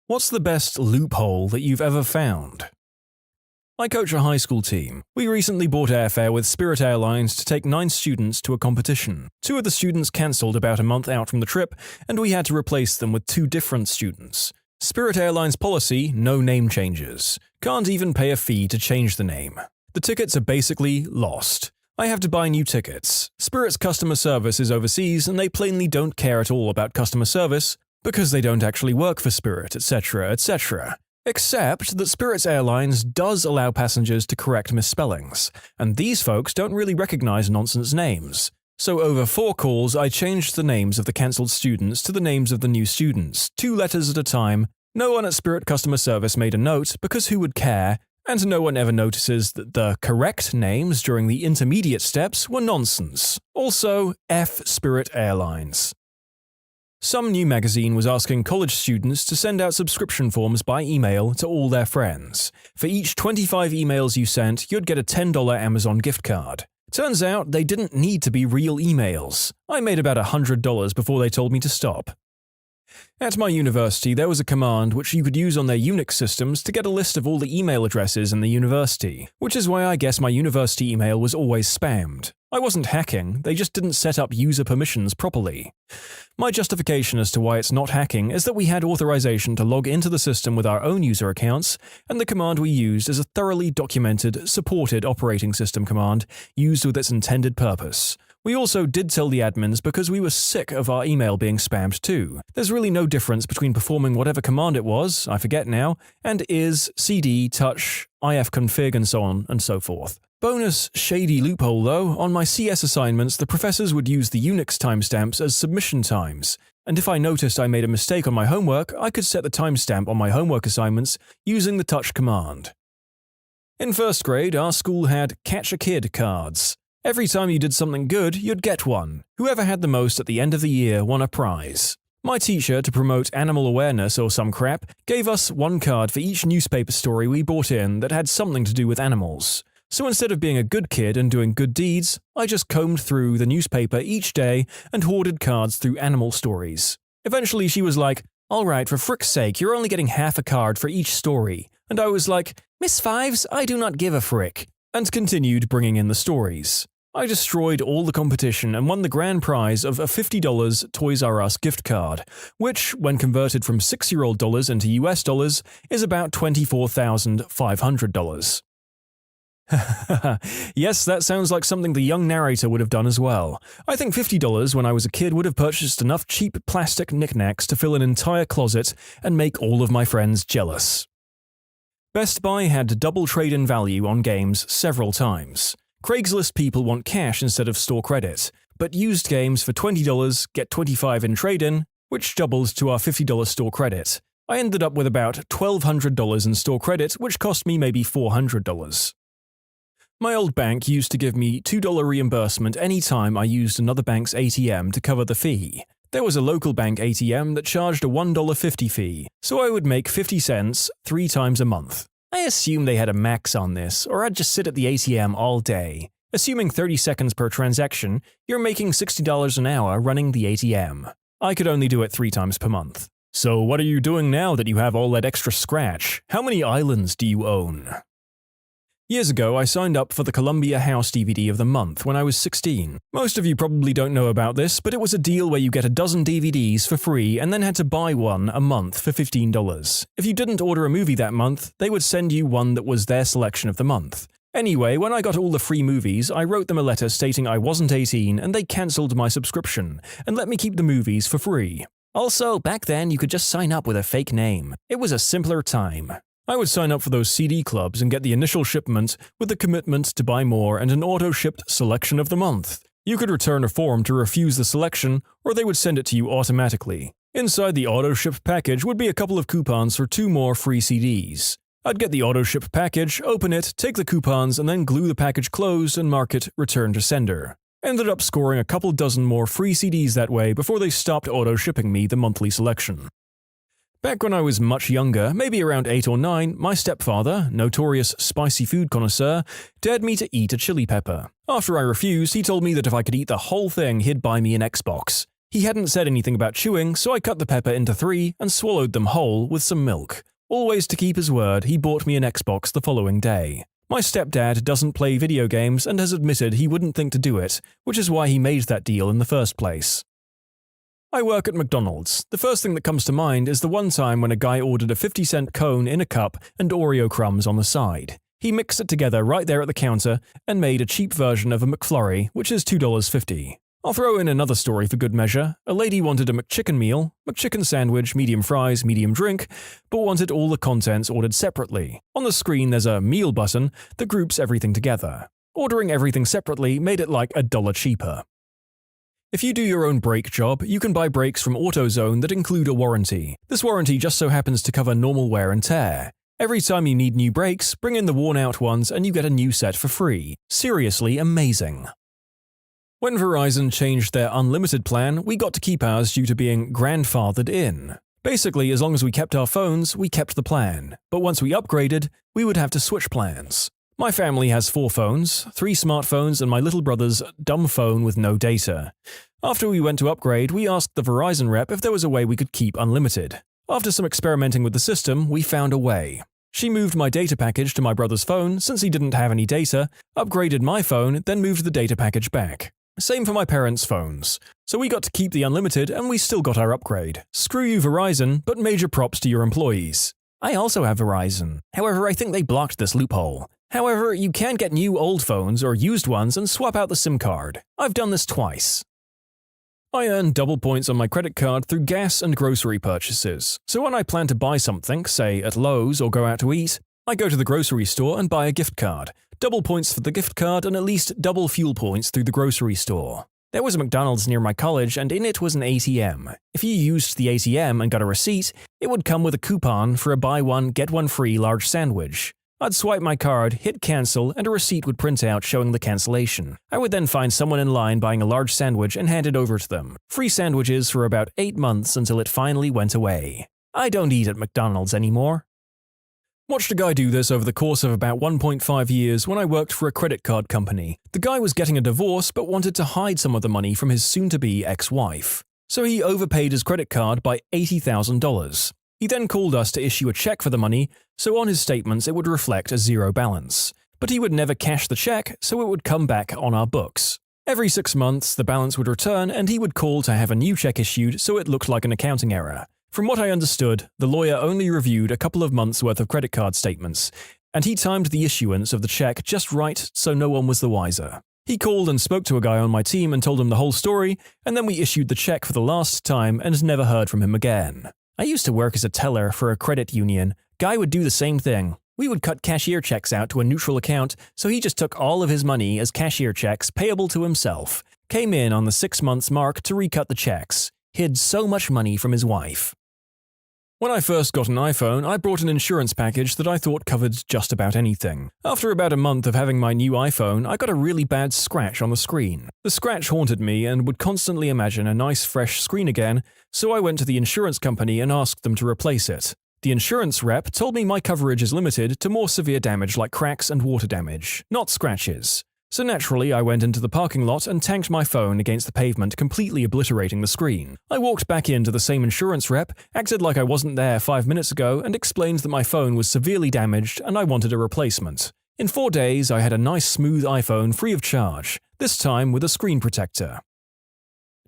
What's the best loophole that you've ever found? I coach a high school team. We recently bought airfare with Spirit Airlines to take 9 students to a competition. 2 of the students cancelled about a month out from the trip, and we had to replace them with 2 different students. Spirit Airlines policy, no name changes. Can't even pay a fee to change the name. The tickets are basically lost. I have to buy new tickets. Spirit's customer service is overseas, and they plainly don't care at all about customer service, because they don't actually work for Spirit, etc., etc. Except that Spirit Airlines does allow passengers to correct misspellings, and these folks don't really recognize nonsense names. So over 4 calls, I changed the names of the cancelled students to the names of the new students, 2 letters at a time. No one at Spirit customer service made a note, because who would care? And no one ever notices that the correct names during the intermediate steps were nonsense. Also, F Spirit Airlines. Some new magazine was asking college students to send out subscription forms by email to all their friends. For each 25 emails you sent, you'd get a $10 Amazon gift card. Turns out they didn't need to be real emails. I made about $100 before they told me to stop. At my university, there was a command which you could use on their Unix systems to get a list of all the email addresses in the university, which is why I guess my university email was always spammed. I wasn't hacking, they just didn't set up user permissions properly. My justification as to why it's not hacking is that we had authorization to log into the system with our own user accounts, and the command we used is a thoroughly documented, supported operating system command used with its intended purpose. We also did tell the admins because we were sick of our email being spammed too. There's really no difference between performing whatever command it was, I forget now, and is, cd, touch, ifconfig and so on and so forth. Bonus shady loophole though, on my CS assignments the professors would use the Unix timestamps as submission times, and if I noticed I made a mistake on my homework, I could set the timestamp on my homework assignments using the touch command. In 1st grade, our school had Catch a Kid cards. Every time you did something good, you'd get one. Whoever had the most at the end of the year won a prize. My teacher, to promote animal awareness or some crap, gave us 1 card for each newspaper story we brought in that had something to do with animals. So instead of being a good kid and doing good deeds, I just combed through the newspaper each day and hoarded cards through animal stories. Eventually she was like, "Alright, for frick's sake, you're only getting half a card for each story." And I was like, "Miss Fives, I do not give a frick," and continued bringing in the stories. I destroyed all the competition and won the grand prize of a $50 Toys R Us gift card, which, when converted from 6-year-old dollars into US dollars, is about $24,500. Yes, that sounds like something the young narrator would have done as well. I think $50 when I was a kid would have purchased enough cheap plastic knickknacks to fill an entire closet and make all of my friends jealous. Best Buy had double trade-in value on games several times. Craigslist people want cash instead of store credit, but used games for $20 get $25 in trade-in, which doubles to our $50 store credit. I ended up with about $1,200 in store credit, which cost me maybe $400. My old bank used to give me $2 reimbursement any time I used another bank's ATM to cover the fee. There was a local bank ATM that charged a $1.50 fee, so I would make 50 cents 3 times a month. I assume they had a max on this, or I'd just sit at the ATM all day. Assuming 30 seconds per transaction, you're making $60 an hour running the ATM. I could only do it 3 times per month. So what are you doing now that you have all that extra scratch? How many islands do you own? Years ago, I signed up for the Columbia House DVD of the month when I was 16. Most of you probably don't know about this, but it was a deal where you get a dozen DVDs for free and then had to buy one a month for $15. If you didn't order a movie that month, they would send you one that was their selection of the month. Anyway, when I got all the free movies, I wrote them a letter stating I wasn't 18 and they cancelled my subscription and let me keep the movies for free. Also, back then you could just sign up with a fake name. It was a simpler time. I would sign up for those CD clubs and get the initial shipment with the commitment to buy more and an auto-shipped selection of the month. You could return a form to refuse the selection, or they would send it to you automatically. Inside the auto-shipped package would be a couple of coupons for 2 more free CDs. I'd get the auto-shipped package, open it, take the coupons, and then glue the package closed and mark it Return to Sender. Ended up scoring a couple dozen more free CDs that way before they stopped auto-shipping me the monthly selection. Back when I was much younger, maybe around 8 or 9, my stepfather, notorious spicy food connoisseur, dared me to eat a chili pepper. After I refused, he told me that if I could eat the whole thing, he'd buy me an Xbox. He hadn't said anything about chewing, so I cut the pepper into 3 and swallowed them whole with some milk. Always to keep his word, he bought me an Xbox the following day. My stepdad doesn't play video games and has admitted he wouldn't think to do it, which is why he made that deal in the first place. I work at McDonald's. The first thing that comes to mind is the one time when a guy ordered a 50-cent cone in a cup and Oreo crumbs on the side. He mixed it together right there at the counter and made a cheap version of a McFlurry, which is $2.50. I'll throw in another story for good measure. A lady wanted a McChicken meal, McChicken sandwich, medium fries, medium drink, but wanted all the contents ordered separately. On the screen there's a meal button that groups everything together. Ordering everything separately made it like $1 cheaper. If you do your own brake job, you can buy brakes from AutoZone that include a warranty. This warranty just so happens to cover normal wear and tear. Every time you need new brakes, bring in the worn-out ones and you get a new set for free. Seriously amazing. When Verizon changed their unlimited plan, we got to keep ours due to being grandfathered in. Basically, as long as we kept our phones, we kept the plan. But once we upgraded, we would have to switch plans. My family has 4 phones, 3 smartphones and my little brother's dumb phone with no data. After we went to upgrade, we asked the Verizon rep if there was a way we could keep unlimited. After some experimenting with the system, we found a way. She moved my data package to my brother's phone since he didn't have any data, upgraded my phone, then moved the data package back. Same for my parents' phones. So we got to keep the unlimited and we still got our upgrade. Screw you Verizon, but major props to your employees. I also have Verizon. However, I think they blocked this loophole. However, you can get new old phones or used ones and swap out the SIM card. I've done this twice. I earn double points on my credit card through gas and grocery purchases. So when I plan to buy something, say at Lowe's or go out to eat, I go to the grocery store and buy a gift card. Double points for the gift card and at least double fuel points through the grocery store. There was a McDonald's near my college and in it was an ATM. If you used the ATM and got a receipt, it would come with a coupon for a buy one, get one free large sandwich. I'd swipe my card, hit cancel, and a receipt would print out showing the cancellation. I would then find someone in line buying a large sandwich and hand it over to them. Free sandwiches for about 8 months until it finally went away. I don't eat at McDonald's anymore. Watched a guy do this over the course of about 1.5 years when I worked for a credit card company. The guy was getting a divorce but wanted to hide some of the money from his soon-to-be ex-wife. So he overpaid his credit card by $80,000. He then called us to issue a check for the money, so on his statements it would reflect a zero balance. But he would never cash the check, so it would come back on our books. Every 6 months, the balance would return and he would call to have a new check issued so it looked like an accounting error. From what I understood, the lawyer only reviewed a couple of months' worth of credit card statements, and he timed the issuance of the check just right so no one was the wiser. He called and spoke to a guy on my team and told him the whole story, and then we issued the check for the last time and never heard from him again. I used to work as a teller for a credit union. Guy would do the same thing. We would cut cashier checks out to a neutral account, so he just took all of his money as cashier checks payable to himself. Came in on the 6 months mark to recut the checks. Hid so much money from his wife. When I first got an iPhone, I brought an insurance package that I thought covered just about anything. After about a month of having my new iPhone, I got a really bad scratch on the screen. The scratch haunted me and would constantly imagine a nice fresh screen again, so I went to the insurance company and asked them to replace it. The insurance rep told me my coverage is limited to more severe damage like cracks and water damage, not scratches. So naturally, I went into the parking lot and tanked my phone against the pavement, completely obliterating the screen. I walked back into the same insurance rep, acted like I wasn't there 5 minutes ago, and explained that my phone was severely damaged and I wanted a replacement. In 4 days, I had a nice smooth iPhone free of charge, this time with a screen protector.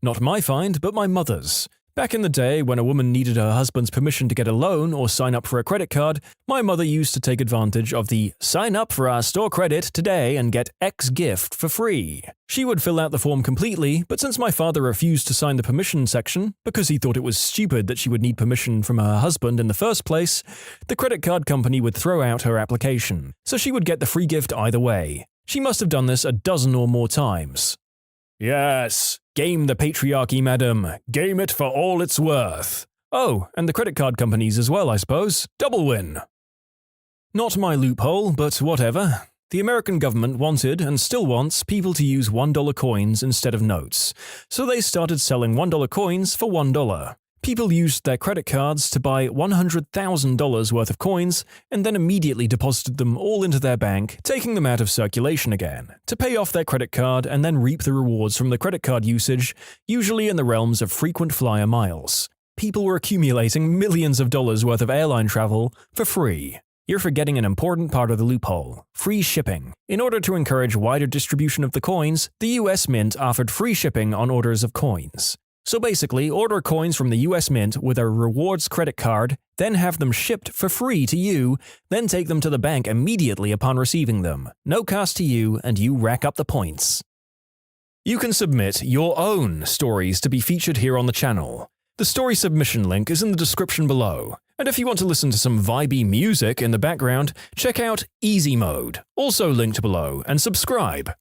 Not my find, but my mother's. Back in the day, when a woman needed her husband's permission to get a loan or sign up for a credit card, my mother used to take advantage of the "sign up for our store credit today and get X gift for free." She would fill out the form completely, but since my father refused to sign the permission section because he thought it was stupid that she would need permission from her husband in the first place, the credit card company would throw out her application, so she would get the free gift either way. She must have done this a dozen or more times. Yes, game the patriarchy, madam. Game it for all it's worth. Oh, and the credit card companies as well, I suppose. Double win. Not my loophole, but whatever. The American government wanted, and still wants, people to use $1 coins instead of notes. So they started selling $1 coins for $1. People used their credit cards to buy $100,000 worth of coins and then immediately deposited them all into their bank, taking them out of circulation again, to pay off their credit card and then reap the rewards from the credit card usage, usually in the realms of frequent flyer miles. People were accumulating millions of dollars worth of airline travel for free. You're forgetting an important part of the loophole: free shipping. In order to encourage wider distribution of the coins, the US Mint offered free shipping on orders of coins. So basically, order coins from the US Mint with a rewards credit card, then have them shipped for free to you, then take them to the bank immediately upon receiving them. No cost to you, and you rack up the points. You can submit your own stories to be featured here on the channel. The story submission link is in the description below. And if you want to listen to some vibey music in the background, check out Easy Mode, also linked below, and subscribe.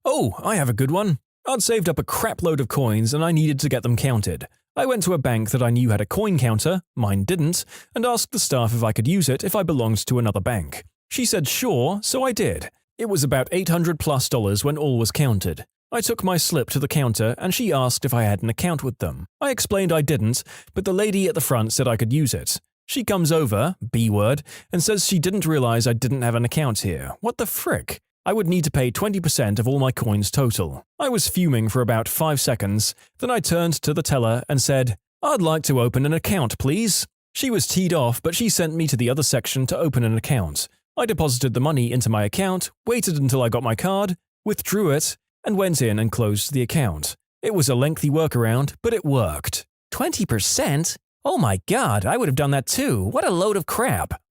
Oh, I have a good one. I'd saved up a crap load of coins and I needed to get them counted. I went to a bank that I knew had a coin counter, mine didn't, and asked the staff if I could use it if I belonged to another bank. She said sure, so I did. It was about $800+ when all was counted. I took my slip to the counter and she asked if I had an account with them. I explained I didn't, but the lady at the front said I could use it. She comes over, B-word, and says she didn't realize I didn't have an account here. What the frick? I would need to pay 20% of all my coins total. I was fuming for about 5 seconds, then I turned to the teller and said, "I'd like to open an account, please." She was teed off, but she sent me to the other section to open an account. I deposited the money into my account, waited until I got my card, withdrew it, and went in and closed the account. It was a lengthy workaround, but it worked. 20%? Oh my god, I would have done that too. What a load of crap.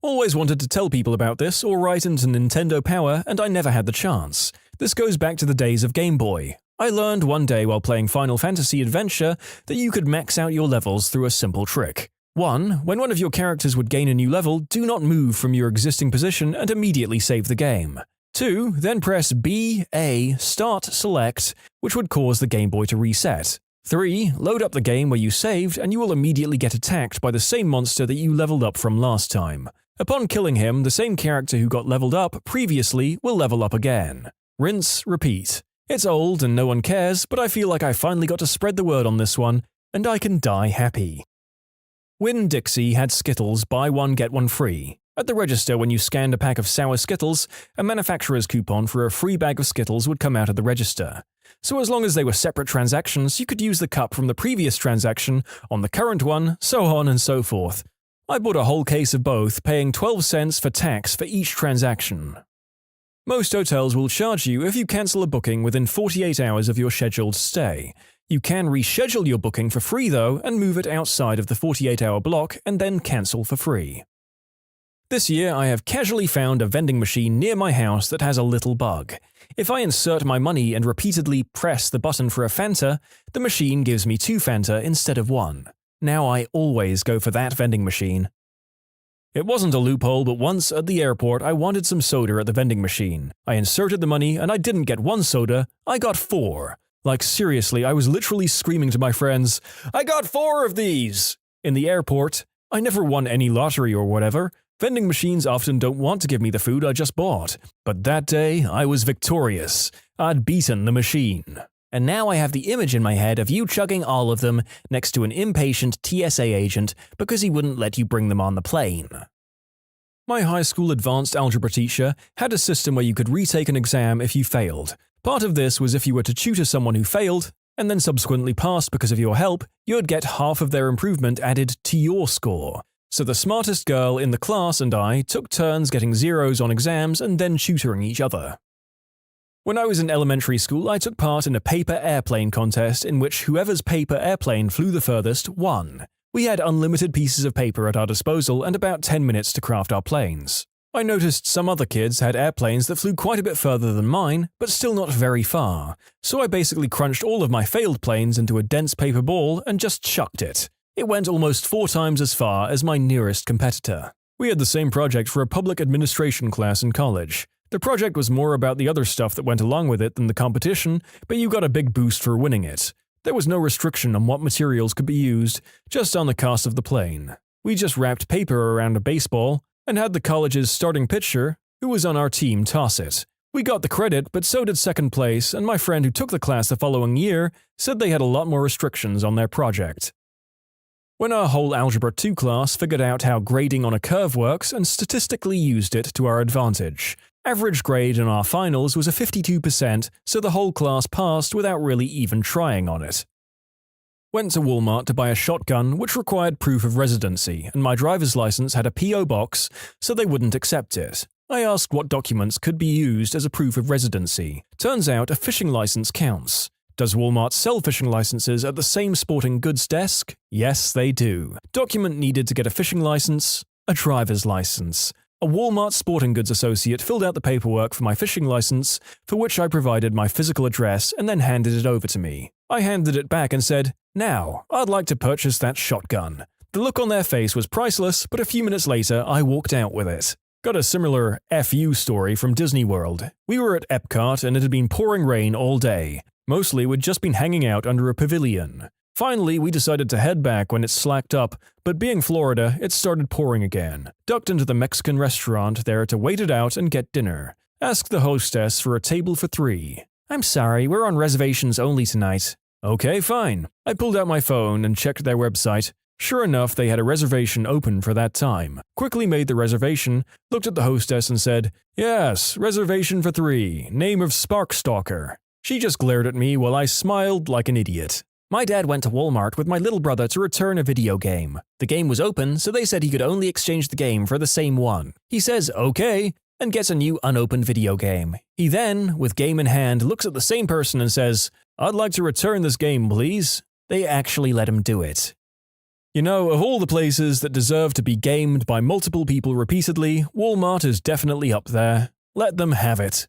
Always wanted to tell people about this or write into Nintendo Power, and I never had the chance. This goes back to the days of Game Boy. I learned one day while playing Final Fantasy Adventure that you could max out your levels through a simple trick. 1. When one of your characters would gain a new level, do not move from your existing position and immediately save the game. 2. Then press B, A, Start, Select, which would cause the Game Boy to reset. 3. Load up the game where you saved and you will immediately get attacked by the same monster that you leveled up from last time. Upon killing him, the same character who got leveled up previously will level up again. Rinse, repeat. It's old and no one cares, but I feel like I finally got to spread the word on this one, and I can die happy. Winn-Dixie had Skittles buy one get one free. At the register, when you scanned a pack of sour Skittles, a manufacturer's coupon for a free bag of Skittles would come out of the register. So as long as they were separate transactions, you could use the cup from the previous transaction on the current one, so on and so forth. I bought a whole case of both, paying 12 cents for tax for each transaction. Most hotels will charge you if you cancel a booking within 48 hours of your scheduled stay. You can reschedule your booking for free though and move it outside of the 48-hour block and then cancel for free. This year I have casually found a vending machine near my house that has a little bug. If I insert my money and repeatedly press the button for a Fanta, the machine gives me 2 Fanta instead of 1. Now I always go for that vending machine. It wasn't a loophole, but once at the airport I wanted some soda at the vending machine. I inserted the money and I didn't get 1 soda, I got 4. Like seriously, I was literally screaming to my friends, "I got 4 of these!" In the airport, I never won any lottery or whatever. Vending machines often don't want to give me the food I just bought. But that day, I was victorious. I'd beaten the machine. And now I have the image in my head of you chugging all of them next to an impatient TSA agent because he wouldn't let you bring them on the plane. My high school advanced algebra teacher had a system where you could retake an exam if you failed. Part of this was if you were to tutor someone who failed, and then subsequently passed because of your help, you'd get half of their improvement added to your score. So the smartest girl in the class and I took turns getting zeros on exams and then tutoring each other. When I was in elementary school, I took part in a paper airplane contest in which whoever's paper airplane flew the furthest won. We had unlimited pieces of paper at our disposal and about 10 minutes to craft our planes. I noticed some other kids had airplanes that flew quite a bit further than mine, but still not very far. So I basically crunched all of my failed planes into a dense paper ball and just chucked it. It went almost 4 times as far as my nearest competitor. We had the same project for a public administration class in college. The project was more about the other stuff that went along with it than the competition, but you got a big boost for winning it. There was no restriction on what materials could be used, just on the cost of the plane. We just wrapped paper around a baseball and had the college's starting pitcher, who was on our team, toss it. We got the credit, but so did second place, and my friend who took the class the following year said they had a lot more restrictions on their project. When our whole Algebra 2 class figured out how grading on a curve works and statistically used it to our advantage, average grade in our finals was a 52%, so the whole class passed without really even trying on it. Went to Walmart to buy a shotgun which required proof of residency, and my driver's license had a P.O. box, so they wouldn't accept it. I asked what documents could be used as a proof of residency. Turns out a fishing license counts. Does Walmart sell fishing licenses at the same sporting goods desk? Yes, they do. Document needed to get a fishing license? A driver's license. A Walmart sporting goods associate filled out the paperwork for my fishing license, for which I provided my physical address and then handed it over to me. I handed it back and said, "Now, I'd like to purchase that shotgun." The look on their face was priceless, but a few minutes later I walked out with it. Got a similar FU story from Disney World. We were at Epcot and it had been pouring rain all day. Mostly we'd just been hanging out under a pavilion. Finally, we decided to head back when it slacked up, but being Florida, it started pouring again. Ducked into the Mexican restaurant there to wait it out and get dinner. Asked the hostess for a table for 3. "I'm sorry, we're on reservations only tonight." "Okay, fine." I pulled out my phone and checked their website. Sure enough, they had a reservation open for that time. Quickly made the reservation, looked at the hostess and said, "Yes, reservation for 3, name of Sparkstalker." She just glared at me while I smiled like an idiot. "My dad went to Walmart with my little brother to return a video game. The game was open, so they said he could only exchange the game for the same one. He says, 'Okay,' and gets a new unopened video game. He then, with game in hand, looks at the same person and says, 'I'd like to return this game, please.' They actually let him do it." You know, of all the places that deserve to be gamed by multiple people repeatedly, Walmart is definitely up there. Let them have it.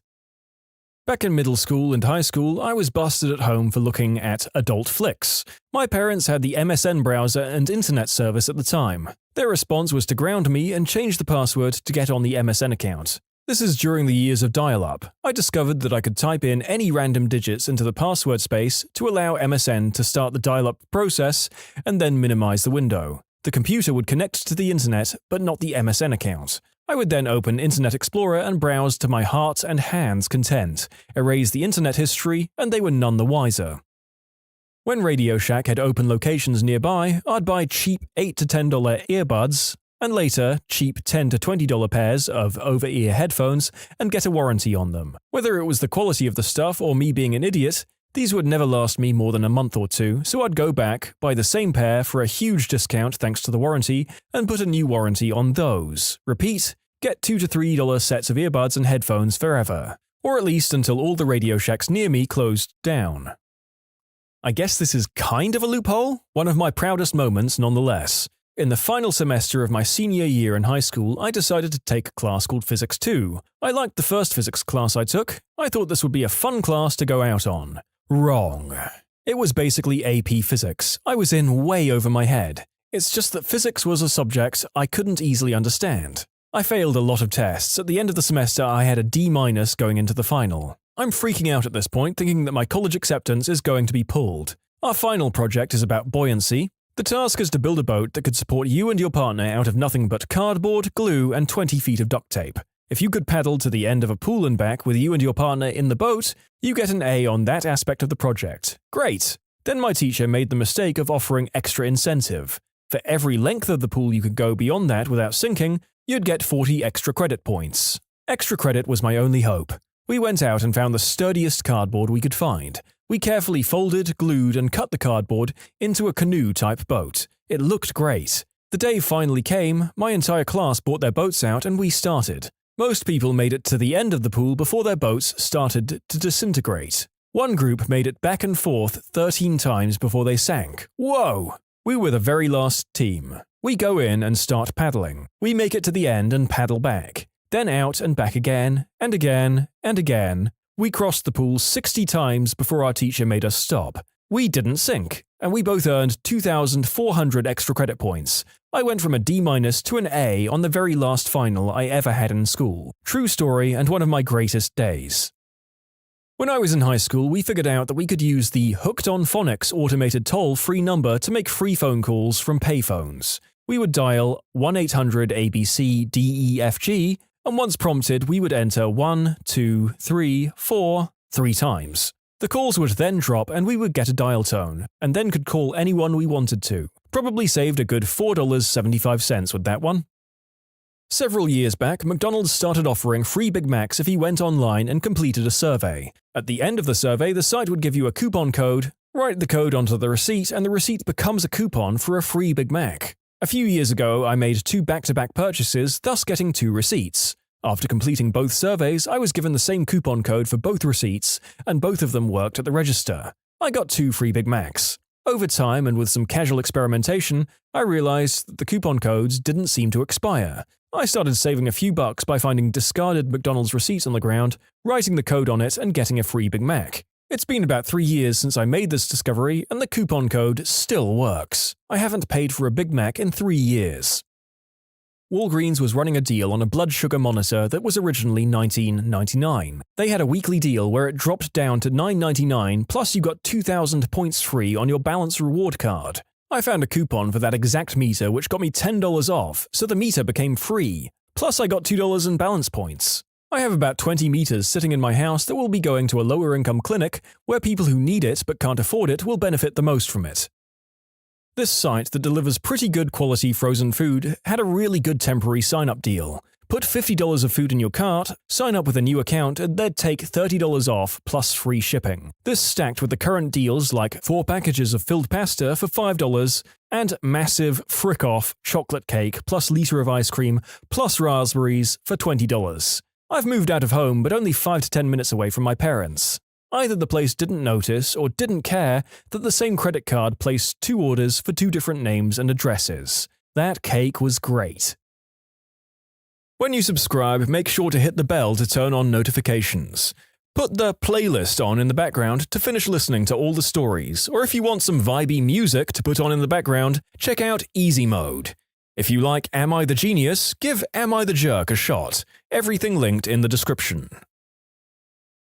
Back in middle school and high school, I was busted at home for looking at adult flicks. My parents had the MSN browser and internet service at the time. Their response was to ground me and change the password to get on the MSN account. This is during the years of dial-up. I discovered that I could type in any random digits into the password space to allow MSN to start the dial-up process and then minimize the window. The computer would connect to the internet, but not the MSN account. I would then open Internet Explorer and browse to my heart and hand's content, erase the internet history, and they were none the wiser. When Radio Shack had open locations nearby, I'd buy cheap $8 to $10 earbuds, and later cheap $10 to $20 pairs of over-ear headphones and get a warranty on them. Whether it was the quality of the stuff or me being an idiot, these would never last me more than a month or two, so I'd go back, buy the same pair for a huge discount thanks to the warranty, and put a new warranty on those. Repeat, get $2 to $3 sets of earbuds and headphones forever. Or at least until all the Radio Shacks near me closed down. I guess this is kind of a loophole? One of my proudest moments nonetheless. In the final semester of my senior year in high school, I decided to take a class called Physics 2. I liked the first physics class I took. I thought this would be a fun class to go out on. Wrong. It was basically AP Physics. I was in way over my head. It's just that physics was a subject I couldn't easily understand. I failed a lot of tests. At the end of the semester, I had a D- going into the final. I'm freaking out at this point, thinking that my college acceptance is going to be pulled. Our final project is about buoyancy. The task is to build a boat that could support you and your partner out of nothing but cardboard, glue, and 20 feet of duct tape. If you could paddle to the end of a pool and back with you and your partner in the boat, you get an A on that aspect of the project. Great! Then my teacher made the mistake of offering extra incentive. For every length of the pool you could go beyond that without sinking, you'd get 40 extra credit points. Extra credit was my only hope. We went out and found the sturdiest cardboard we could find. We carefully folded, glued, and cut the cardboard into a canoe-type boat. It looked great. The day finally came, my entire class brought their boats out and we started. Most people made it to the end of the pool before their boats started to disintegrate. One group made it back and forth 13 times before they sank. Whoa! We were the very last team. We go in and start paddling. We make it to the end and paddle back. Then out and back again, and again, and again. We crossed the pool 60 times before our teacher made us stop. We didn't sink, and we both earned 2,400 extra credit points. I went from a D- to an A on the very last final I ever had in school. True story and one of my greatest days. When I was in high school, we figured out that we could use the Hooked on Phonics automated toll-free number to make free phone calls from payphones. We would dial 1-800-ABC-DEFG, and once prompted we would enter 1, 2, 3, 4, 3 times. The calls would then drop and we would get a dial tone, and then could call anyone we wanted to. Probably saved a good $4.75 with that one. Several years back, McDonald's started offering free Big Macs if you went online and completed a survey. At the end of the survey, the site would give you a coupon code, write the code onto the receipt, and the receipt becomes a coupon for a free Big Mac. A few years ago, I made 2 back-to-back purchases, thus getting 2 receipts. After completing both surveys, I was given the same coupon code for both receipts, and both of them worked at the register. I got 2 free Big Macs. Over time and with some casual experimentation, I realized that the coupon codes didn't seem to expire. I started saving a few bucks by finding discarded McDonald's receipts on the ground, writing the code on it, and getting a free Big Mac. It's been about 3 years since I made this discovery, and the coupon code still works. I haven't paid for a Big Mac in 3 years. Walgreens was running a deal on a blood sugar monitor that was originally $19.99. They had a weekly deal where it dropped down to $9.99, plus you got 2,000 points free on your Balance reward card. I found a coupon for that exact meter which got me $10 off, so the meter became free. Plus I got $2 in balance points. I have about 20 meters sitting in my house that will be going to a lower income clinic where people who need it but can't afford it will benefit the most from it. This site that delivers pretty good quality frozen food had a really good temporary sign-up deal. Put $50 of food in your cart, sign up with a new account, and they'd take $30 off plus free shipping. This stacked with the current deals like 4 packages of filled pasta for $5 and massive frick-off chocolate cake plus liter of ice cream plus raspberries for $20. I've moved out of home but only 5 to 10 minutes away from my parents. Either the place didn't notice or didn't care that the same credit card placed 2 orders for 2 different names and addresses. That cake was great. When you subscribe, make sure to hit the bell to turn on notifications. Put the playlist on in the background to finish listening to all the stories, or if you want some vibey music to put on in the background, check out Easy Mode. If you like Am I the Genius, give Am I the Jerk a shot. Everything linked in the description.